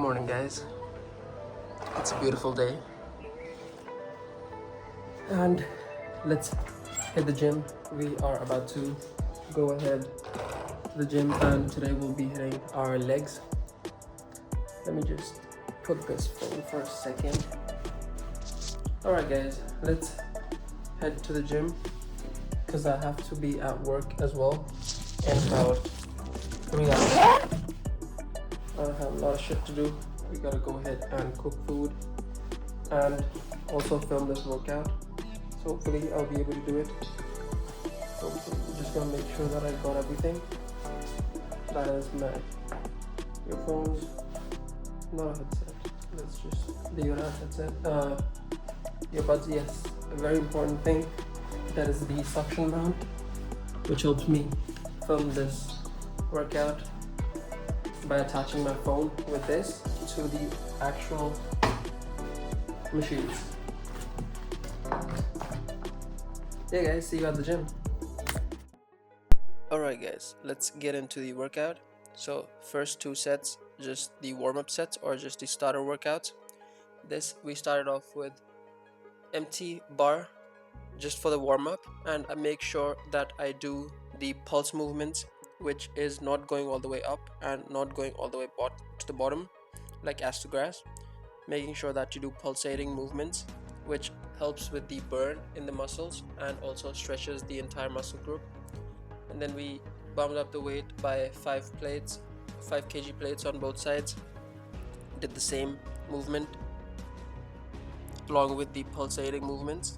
morning, guys. It's a beautiful day, and let's hit the gym. We are about to go ahead to the gym, and today we'll be hitting our legs. Let me just put this phone for a second. Alright, guys, let's head to the gym because I have to be at work as well in about 3 hours. I have a lot of shit to do. We gotta go ahead and cook food and also film this workout. So hopefully I'll be able to do it. So I'm just gonna make sure that I got everything. That is my earphones, not a headset. Let's just leave it as headset. Earbuds, yes. A very important thing. That is the suction mount, which helps me film this workout by attaching my phone with this to the actual machines. Yeah, guys, see you at the gym. Alright, guys, let's get into the workout. So first 2 sets, just the warm-up sets or just the starter workouts. This we started off with empty bar just for the warm-up, and I make sure that I do the pulse movements, which is not going all the way up and not going all the way to the bottom like Astrogras. Making sure that you do pulsating movements, which helps with the burn in the muscles and also stretches the entire muscle group. And then we bumped up the weight by 5 kg plates on both sides. Did the same movement along with the pulsating movements,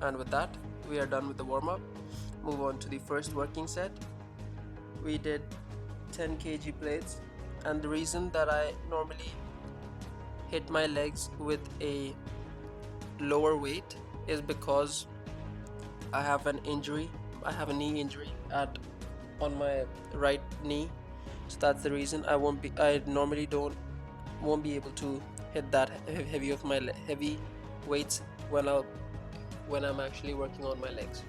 and with that we are done with the warm-up. Move on to the first working set. We did 10 kg plates, and the reason that I normally hit my legs with a lower weight is because I have an injury. I have a knee injury on my right knee, so that's the reason I normally won't be able to hit that heavy weights when I'm actually working on my legs.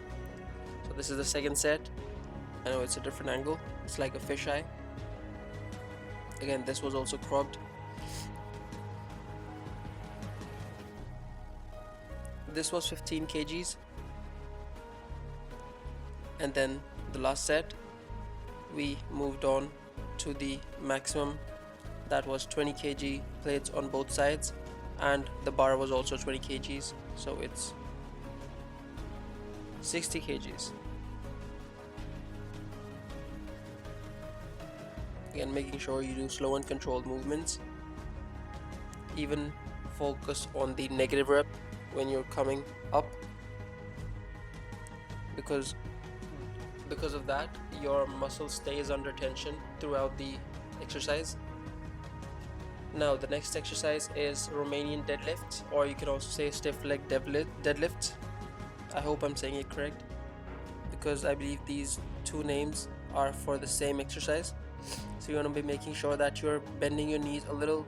So this is the second set. I know it's a different angle, it's like a fisheye. Again, this was also cropped. This was 15 kgs, and then the last set we moved on to the maximum. That was 20 kg plates on both sides, and the bar was also 20 kgs, so it's 60 kgs. Again, making sure you do slow and controlled movements. Even focus on the negative rep when you're coming up, because of that your muscle stays under tension throughout the exercise. Now the next exercise is Romanian deadlifts, or you can also say stiff leg deadlifts. I hope I'm saying it correct, because I believe these two names are for the same exercise. So you want to be making sure that you're bending your knees a little,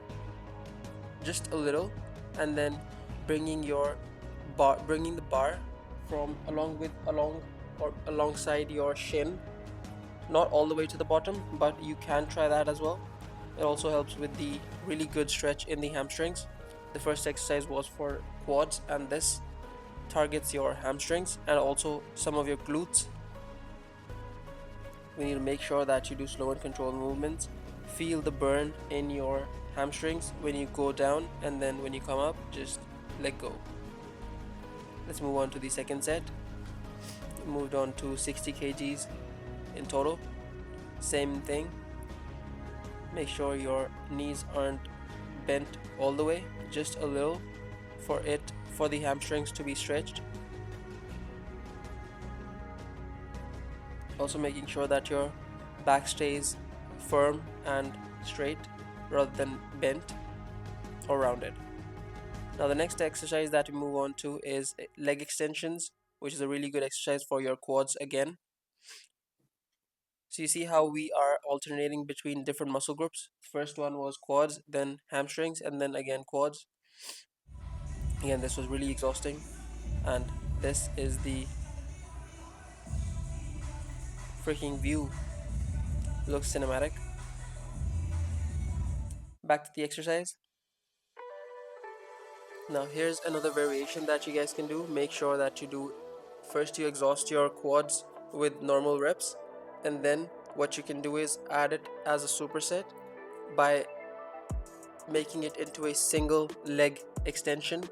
just a little, and then bringing the bar from alongside your shin, not all the way to the bottom, but you can try that as well. It also helps with the really good stretch in the hamstrings. The first exercise was for quads, and this targets your hamstrings and also some of your glutes. We need to make sure that you do slow and controlled movements. Feel the burn in your hamstrings when you go down, and then when you come up, just let go. Let's move on to the second set. We moved on to 60 kgs in total. Same thing. Make sure your knees aren't bent all the way, just a little, for the hamstrings to be stretched. Also making sure that your back stays firm and straight rather than bent or rounded. Now the next exercise that we move on to is leg extensions, which is a really good exercise for your quads again. So you see how we are alternating between different muscle groups. First one was quads, then hamstrings, and then again quads. Again, this was really exhausting, and this is the freaking view. Looks cinematic. back to the exercise. Now here's another variation that you guys can do. Make sure that you do first, you exhaust your quads with normal reps, and then what you can do is add it as a superset by making it into a single leg extension.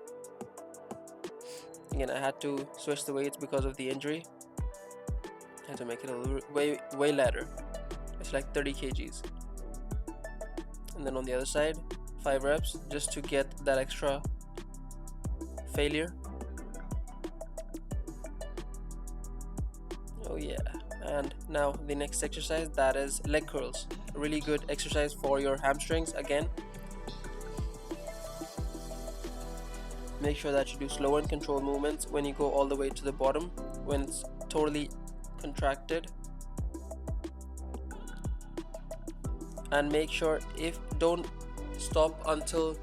Again, I had to switch the weights because of the injury. I had to make it a little way lighter. It's like 30 kgs. And then on the other side, 5 reps just to get that extra failure. Oh yeah. And now the next exercise, that is leg curls. A really good exercise for your hamstrings. Again, make sure that you do slow and controlled movements when you go all the way to the bottom, when it's totally contracted. And make sure, don't stop until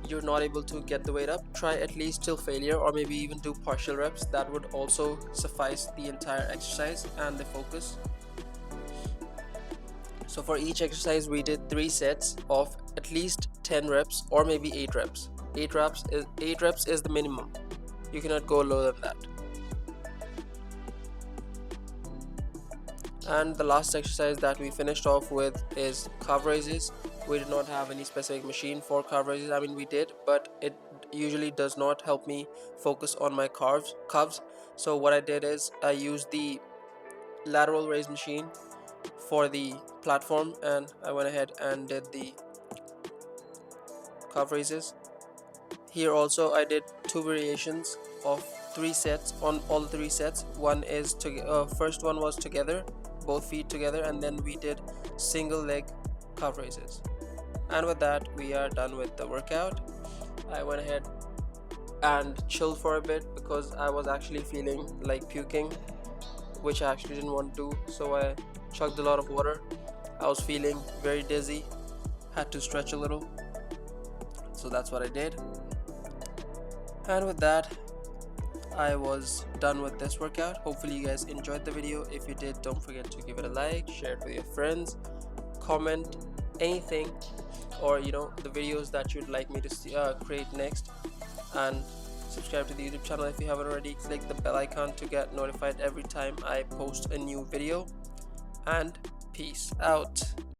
you're not able to get the weight up. Try at least till failure, or maybe even do partial reps. That would also suffice the entire exercise and the focus. So for each exercise we did 3 sets of at least 10 reps or maybe 8 reps. 8 reps is the minimum. You cannot go lower than that. And the last exercise that we finished off with is calf raises. We did not have any specific machine for calf raises. I mean, we did, but it usually does not help me focus on my calves. So what I did is I used the lateral raise machine for the platform, and I went ahead and did the calf raises. Here also I did 2 variations of 3 sets on all 3 sets. One is first one was together, both feet together, and then we did single leg calf raises. And with that, we are done with the workout. I went ahead and chilled for a bit because I was actually feeling like puking, which I actually didn't want to do, so I chugged a lot of water. I was feeling very dizzy, had to stretch a little, so that's what I did. And with that, I was done with this workout. Hopefully you guys enjoyed the video. If you did, don't forget to give it a like, share it with your friends, comment anything, or the videos that you'd like me to create next, and subscribe to the YouTube channel if you haven't already. Click the bell icon to get notified every time I post a new video, and peace out.